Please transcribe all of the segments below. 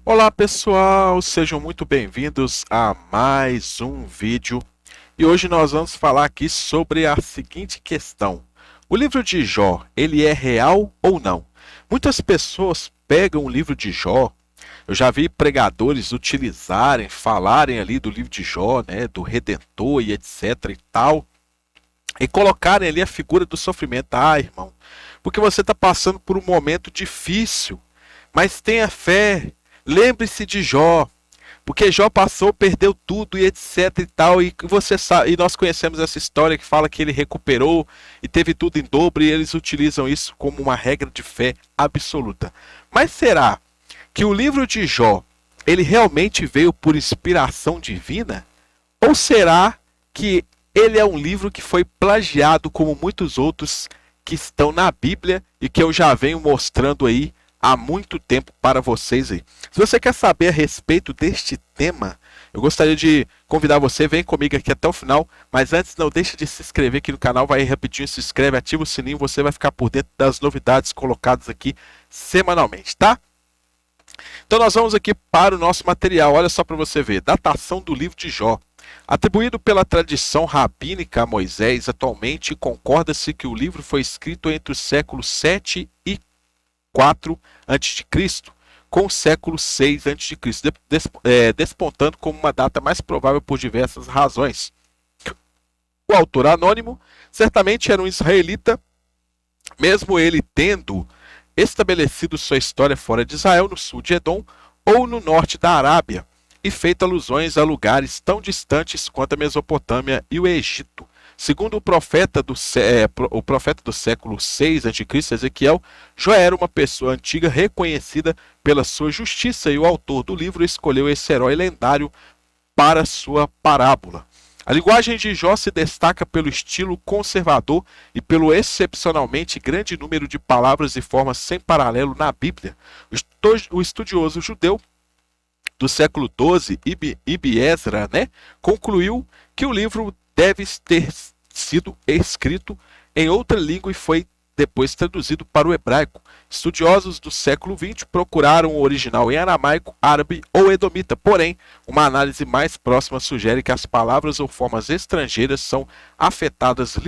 Olá pessoal, sejam muito bem-vindos a mais um vídeo. E hoje nós vamos falar aqui sobre a seguinte questão: o livro de Jó, ele é real ou não? Muitas pessoas pegam o livro de Jó. Eu já vi pregadores utilizarem, falarem ali do livro de Jó, né, do Redentor e etc e tal, e colocarem ali a figura do sofrimento. Ah, irmão, porque você está passando por um momento difícil, mas tenha fé. Lembre-se de Jó, porque Jó passou, perdeu tudo e etc e tal, e você sabe, e nós conhecemos essa história que fala que ele recuperou e teve tudo em dobro, e eles utilizam isso como uma regra de fé absoluta. Mas será que o livro de Jó, ele realmente veio por inspiração divina? Ou será que ele é um livro que foi plagiado como muitos outros que estão na Bíblia e que eu já venho mostrando aí há muito tempo para vocês aí? Se você quer saber a respeito deste tema, eu gostaria de convidar você, vem comigo aqui até o final, mas antes não deixe de se inscrever aqui no canal, vai rapidinho, se inscreve, ativa o sininho, você vai ficar por dentro das novidades colocadas aqui semanalmente, tá? Então nós vamos aqui para o nosso material, olha só para você ver, datação do livro de Jó. Atribuído pela tradição rabínica a Moisés, atualmente concorda-se que o livro foi escrito entre os séculos 7 e 4 a.C., com o século 6 a.C., despontando como uma data mais provável por diversas razões. O autor anônimo certamente era um israelita, mesmo ele tendo estabelecido sua história fora de Israel, no sul de Edom ou no norte da Arábia, e feito alusões a lugares tão distantes quanto a Mesopotâmia e o Egito. Segundo o profeta do século 6 a.C., Ezequiel, Jó era uma pessoa antiga reconhecida pela sua justiça, e o autor do livro escolheu esse herói lendário para sua parábola. A linguagem de Jó se destaca pelo estilo conservador e pelo excepcionalmente grande número de palavras e formas sem paralelo na Bíblia. O estudioso judeu do século XII, Ibn Ezra, né, concluiu que o livro deve ter sido escrito em outra língua e foi depois traduzido para o hebraico. Estudiosos do século XX procuraram o original em aramaico, árabe ou edomita, porém, uma análise mais próxima sugere que as palavras ou formas estrangeiras são afetações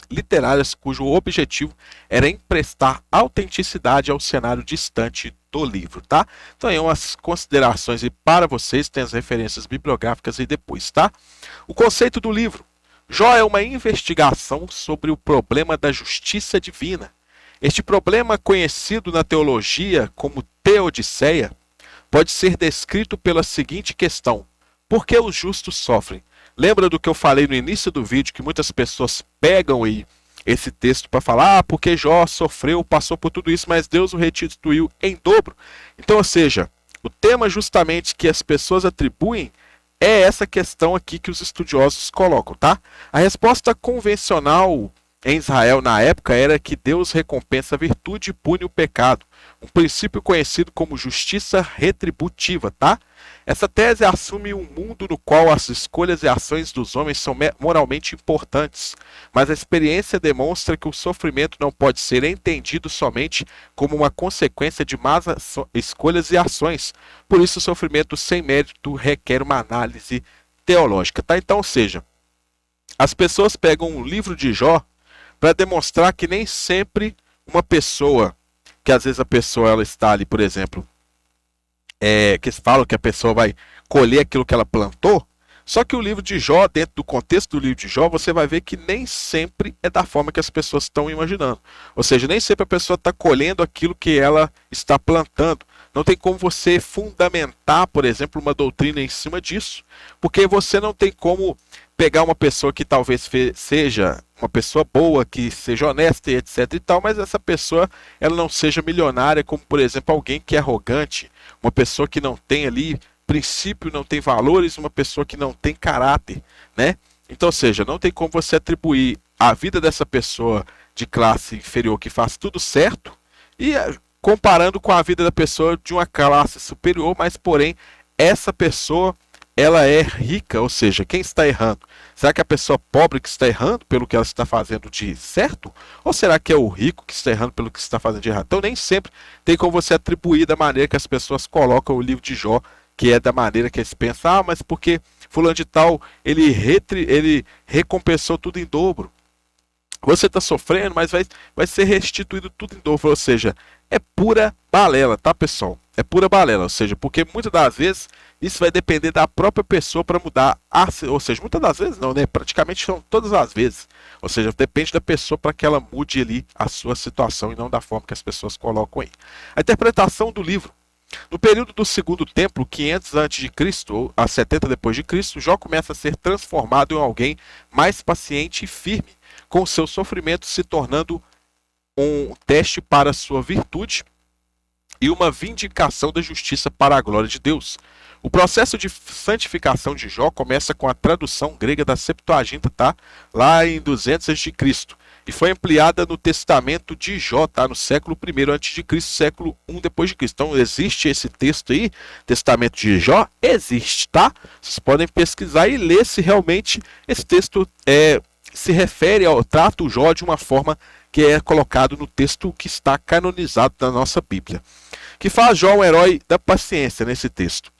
literárias cujo objetivo era emprestar autenticidade ao cenário distante do livro, tá? Então, aí umas considerações e para vocês, tem as referências bibliográficas aí depois, tá? O conceito do livro. Jó é uma investigação sobre o problema da justiça divina. Este problema, conhecido na teologia como teodiceia, pode ser descrito pela seguinte questão: por que os justos sofrem? Lembra do que eu falei no início do vídeo, que muitas pessoas pegam aí esse texto para falar, porque Jó sofreu, passou por tudo isso, mas Deus o restituiu em dobro. Então, ou seja, o tema justamente que as pessoas atribuem é essa questão aqui que os estudiosos colocam, tá? A resposta convencional em Israel na época era que Deus recompensa a virtude e pune o pecado, um princípio conhecido como justiça retributiva, tá? Essa tese assume um mundo no qual as escolhas e ações dos homens são moralmente importantes, mas a experiência demonstra que o sofrimento não pode ser entendido somente como uma consequência de más escolhas e ações. Por isso, o sofrimento sem mérito requer uma análise teológica, tá? Então, ou seja, as pessoas pegam um livro de Jó para demonstrar que nem sempre uma pessoa, que às vezes a pessoa ela está ali, por exemplo, que falam que a pessoa vai colher aquilo que ela plantou. Só que o livro de Jó, dentro do contexto do livro de Jó, você vai ver que nem sempre é da forma que as pessoas estão imaginando. Ou seja, nem sempre a pessoa está colhendo aquilo que ela está plantando. Não tem como você fundamentar, por exemplo, uma doutrina em cima disso, porque você não tem como pegar uma pessoa que talvez seja uma pessoa boa, que seja honesta e etc e tal, mas essa pessoa ela não seja milionária, como por exemplo alguém que é arrogante, uma pessoa que não tem ali princípio, não tem valores, uma pessoa que não tem caráter, né? Então, ou seja, não tem como você atribuir a vida dessa pessoa de classe inferior que faz tudo certo e comparando com a vida da pessoa de uma classe superior, mas porém essa pessoa ela é rica, ou seja, quem está errando? Será que é a pessoa pobre que está errando pelo que ela está fazendo de certo? Ou será que é o rico que está errando pelo que está fazendo de errado? Então nem sempre tem como você atribuir da maneira que as pessoas colocam o livro de Jó, que é da maneira que eles pensam, mas porque fulano de tal, ele recompensou tudo em dobro. Você está sofrendo, mas vai ser restituído tudo em dobro. Ou seja, é pura balela, tá, pessoal? É pura balela. Ou seja, porque muitas das vezes isso vai depender da própria pessoa para mudar. Ou seja, muitas das vezes não, né? Praticamente são todas as vezes. Ou seja, depende da pessoa para que ela mude ali a sua situação e não da forma que as pessoas colocam aí. A interpretação do livro. No período do Segundo Templo, 500 a.C. ou a 70 depois de Cristo, Jó começa a ser transformado em alguém mais paciente e firme, com seu sofrimento se tornando um teste para sua virtude e uma vindicação da justiça para a glória de Deus. O processo de santificação de Jó começa com a tradução grega da Septuaginta, tá? Lá em 200 a.C. E foi ampliada no Testamento de Jó, tá? No século I a.C., século I depois de Cristo. Então existe esse texto aí, Testamento de Jó? Existe, tá? Vocês podem pesquisar e ler se realmente esse texto se refere ao trato Jó de uma forma que é colocado no texto que está canonizado na nossa Bíblia. Que faz Jó um herói da paciência nesse texto.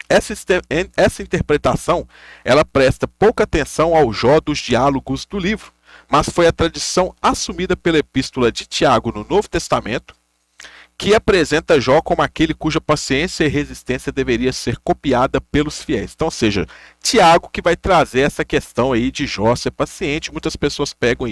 Essa interpretação ela presta pouca atenção ao Jó dos diálogos do livro, mas foi a tradição assumida pela Epístola de Tiago no Novo Testamento, que apresenta Jó como aquele cuja paciência e resistência deveria ser copiada pelos fiéis. Então, ou seja, Tiago que vai trazer essa questão aí de Jó ser paciente. Muitas pessoas pegam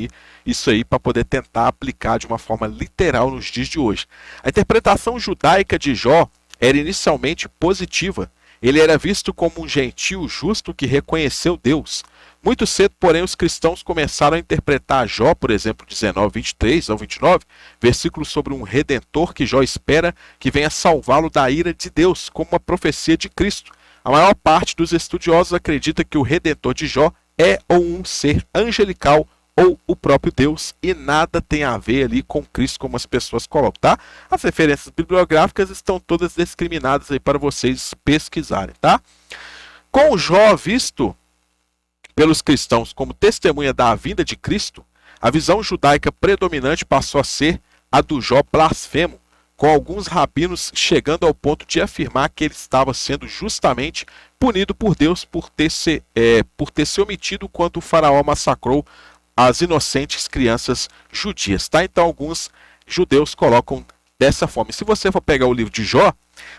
isso aí para poder tentar aplicar de uma forma literal nos dias de hoje. A interpretação judaica de Jó era inicialmente positiva. Ele era visto como um gentio justo que reconheceu Deus. Muito cedo, porém, os cristãos começaram a interpretar Jó, por exemplo, 19, 23 ao 29, versículos sobre um redentor que Jó espera que venha salvá-lo da ira de Deus, como uma profecia de Cristo. A maior parte dos estudiosos acredita que o redentor de Jó é ou um ser angelical ou o próprio Deus, e nada tem a ver ali com Cristo, como as pessoas colocam, tá? As referências bibliográficas estão todas discriminadas aí para vocês pesquisarem, tá? Com Jó visto pelos cristãos como testemunha da vinda de Cristo, a visão judaica predominante passou a ser a do Jó blasfemo, com alguns rabinos chegando ao ponto de afirmar que ele estava sendo justamente punido por Deus por ter se omitido quando o faraó massacrou as inocentes crianças judias, tá? Então alguns judeus colocam dessa forma. E se você for pegar o livro de Jó,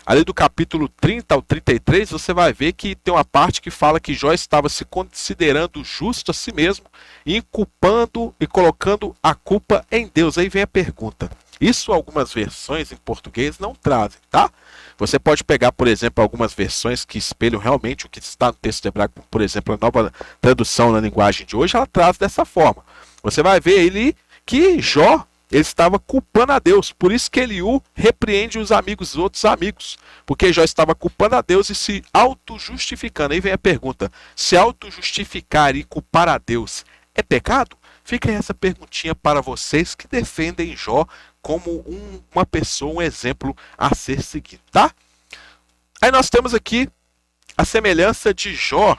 ali do capítulo 30 ao 33, você vai ver que tem uma parte que fala que Jó estava se considerando justo a si mesmo e inculpando e colocando a culpa em Deus. Aí vem a pergunta. Isso algumas versões em português não trazem, tá? Você pode pegar, por exemplo, algumas versões que espelham realmente o que está no texto hebraico, por exemplo, a nova tradução na linguagem de hoje, ela traz dessa forma. Você vai ver ali que Jó ele estava culpando a Deus, por isso que Eliú repreende os outros amigos, porque Jó estava culpando a Deus e se auto-justificando. Aí vem a pergunta, se auto-justificar e culpar a Deus é pecado? Fica aí essa perguntinha para vocês que defendem Jó como uma pessoa, um exemplo a ser seguido, tá? Aí nós temos aqui a semelhança de Jó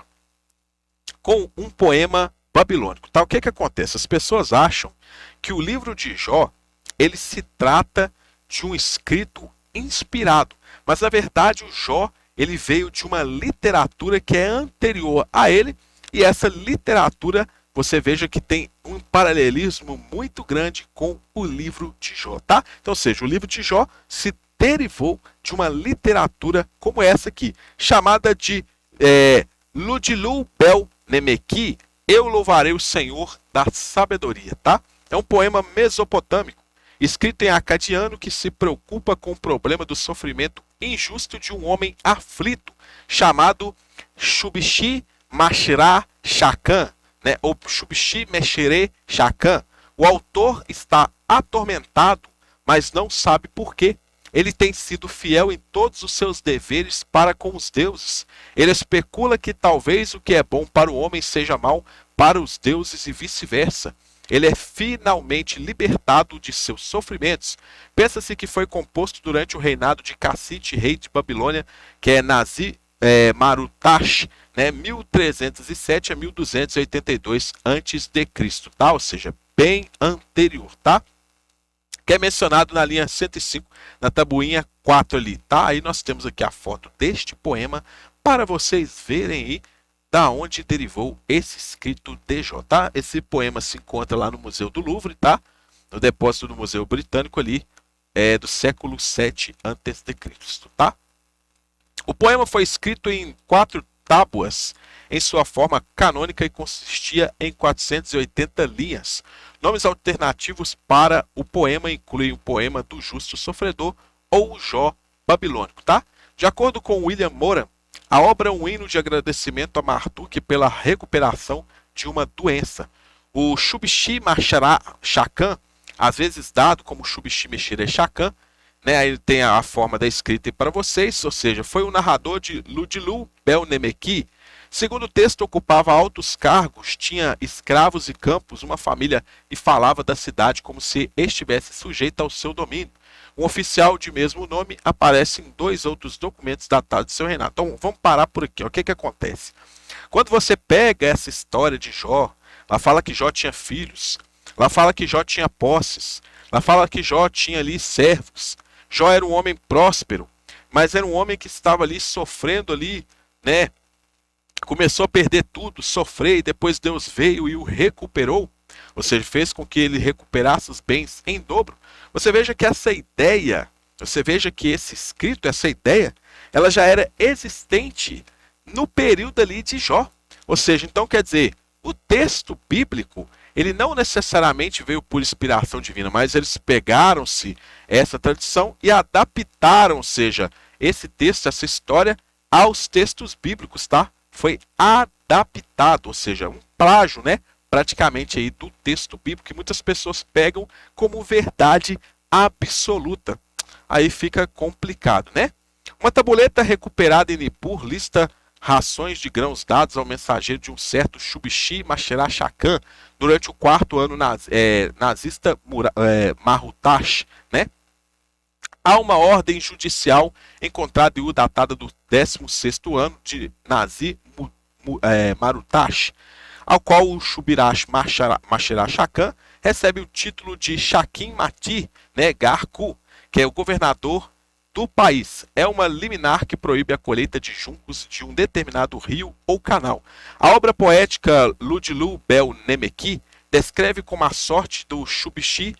com um poema babilônico, tá? O que acontece? As pessoas acham que o livro de Jó, ele se trata de um escrito inspirado, mas na verdade o Jó, ele veio de uma literatura que é anterior a ele, e essa literatura, você veja que tem um paralelismo muito grande com o livro de Jó, tá? Então, ou seja, o livro de Jó se derivou de uma literatura como essa aqui, chamada de Ludlu Bel Nemeki, Eu Louvarei o Senhor da Sabedoria, tá? É um poema mesopotâmico, escrito em acadiano que se preocupa com o problema do sofrimento injusto de um homem aflito, chamado Shubshi Mashra Shakan, né? Ou Shubshi Meshere Shakan. O autor está atormentado, mas não sabe por quê. Ele tem sido fiel em todos os seus deveres para com os deuses. Ele especula que talvez o que é bom para o homem seja mal para os deuses e vice-versa. Ele é finalmente libertado de seus sofrimentos. Pensa-se que foi composto durante o reinado de Cassite, rei de Babilônia, que é Marutash, né, 1307 a 1282 a.C., tá? Ou seja, bem anterior, tá? Que é mencionado na linha 105, na tabuinha 4 ali, tá? Aí nós temos aqui a foto deste poema para vocês verem aí da onde derivou esse escrito de Jó, tá? Esse poema se encontra lá no Museu do Louvre, tá? No depósito do Museu Britânico ali, do século 7 a.C., tá? O poema foi escrito em 4 tábuas em sua forma canônica e consistia em 480 linhas. Nomes alternativos para o poema incluem o poema do justo sofredor ou o Jó babilônico, tá? De acordo com William Moran, a obra é um hino de agradecimento a Marduk pela recuperação de uma doença. O Shubshi Shakan, às vezes dado como Shubshi Shakan, né, aí tem a forma da escrita aí para vocês, ou seja, foi o narrador de Ludilu Bel-Nemeki. Segundo o texto, ocupava altos cargos, tinha escravos e campos, uma família e falava da cidade como se estivesse sujeita ao seu domínio. Um oficial de mesmo nome aparece em 2 outros documentos datados de seu reinado. Então vamos parar por aqui. Ó. O que acontece? Quando você pega essa história de Jó, ela fala que Jó tinha filhos, ela fala que Jó tinha posses, ela fala que Jó tinha ali servos. Jó era um homem próspero, mas era um homem que estava ali sofrendo ali, né? Começou a perder tudo, sofrer, e depois Deus veio e o recuperou, ou seja, fez com que ele recuperasse os bens em dobro. Você veja que essa ideia, você veja que esse escrito, essa ideia, ela já era existente no período ali de Jó. Ou seja, então quer dizer, o texto bíblico, ele não necessariamente veio por inspiração divina, mas eles pegaram-se essa tradição e adaptaram, ou seja, esse texto, essa história, aos textos bíblicos, tá? Foi adaptado, ou seja, um plágio, né? Praticamente aí do texto bíblico, que muitas pessoas pegam como verdade absoluta. Aí fica complicado, né? Uma tabuleta recuperada em Nippur lista rações de grãos dados ao mensageiro de um certo Shubshi Shakan durante o 4º ano nazista Marutash, né? Há uma ordem judicial encontrada e datada do 16º ano de Nazi Marutash, ao qual o Shubirash Shakan recebe o título de Shakin Mati, né, Garku, que é o governador do país. É uma liminar que proíbe a colheita de juncos de um determinado rio ou canal. A obra poética Ludilu Bel-Nemeki descreve como a sorte do Shubshi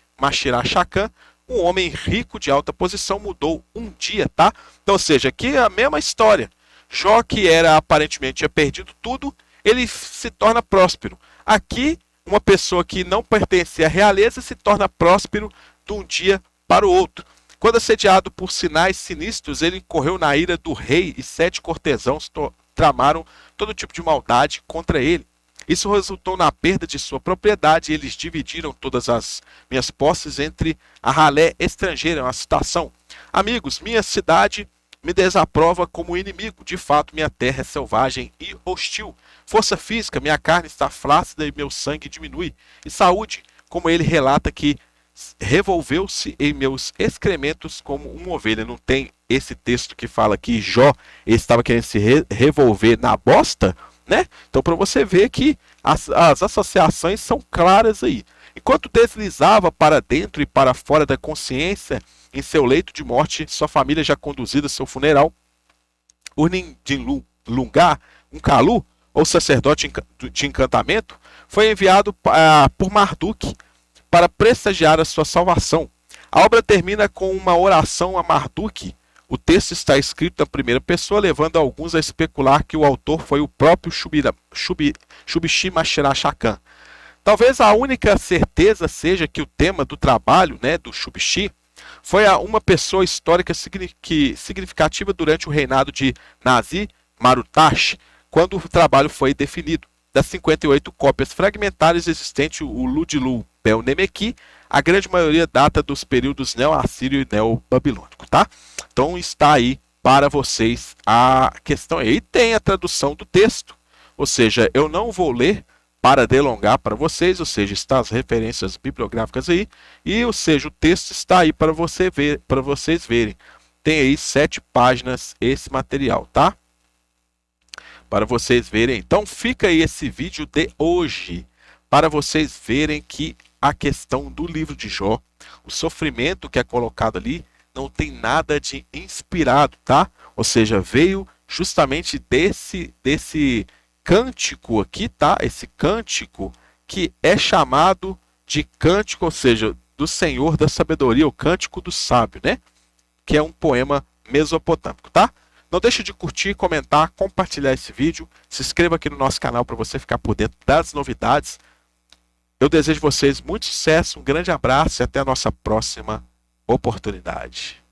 Shakan, um homem rico de alta posição, mudou um dia, tá? Então, ou seja, aqui é a mesma história. Jó, que era aparentemente tinha perdido tudo, ele se torna próspero. Aqui, uma pessoa que não pertencia à realeza se torna próspero de um dia para o outro. Quando assediado por sinais sinistros, ele incorreu na ira do rei e 7 cortesãos tramaram todo tipo de maldade contra ele. Isso resultou na perda de sua propriedade e eles dividiram todas as minhas posses entre a ralé estrangeira, uma citação. Amigos, minha cidade me desaprova como inimigo. De fato, minha terra é selvagem e hostil. Força física, minha carne está flácida e meu sangue diminui. E saúde, como ele relata que revolveu-se em meus excrementos como uma ovelha. Não tem esse texto que fala que Jó estava querendo se revolver na bosta, né? Então, para você ver que as associações são claras aí. Enquanto deslizava para dentro e para fora da consciência, em seu leito de morte, sua família já conduzida ao seu funeral, Urnindinlungar, um Kalu, ou sacerdote de encantamento, foi enviado por Marduk para prestigiar a sua salvação. A obra termina com uma oração a Marduk. O texto está escrito na primeira pessoa, levando alguns a especular que o autor foi o próprio Shubshi Shakan. Talvez a única certeza seja que o tema do trabalho, né, do Shubshi foi uma pessoa histórica significativa durante o reinado de Nazi Marutash, quando o trabalho foi definido. Das 58 cópias fragmentárias existentes, o Ludilu Bel-Nemeki, a grande maioria data dos períodos neo-assírio e neo-babilônico, tá? Então está aí para vocês a questão. E aí tem a tradução do texto, ou seja, eu não vou ler para delongar para vocês, ou seja, está as referências bibliográficas aí, e ou seja, o texto está aí para vocês verem. Tem aí 7 páginas esse material, tá? para vocês verem. Então fica aí esse vídeo de hoje, para vocês verem que a questão do livro de Jó, o sofrimento que é colocado ali, não tem nada de inspirado, tá? Ou seja, veio justamente desse cântico aqui, tá? Esse cântico que é chamado de cântico, ou seja, do Senhor da sabedoria, o cântico do sábio, né? Que é um poema mesopotâmico, tá? Não deixe de curtir, comentar, compartilhar esse vídeo. Se inscreva aqui no nosso canal para você ficar por dentro das novidades. Eu desejo a vocês muito sucesso, um grande abraço e até a nossa próxima oportunidade.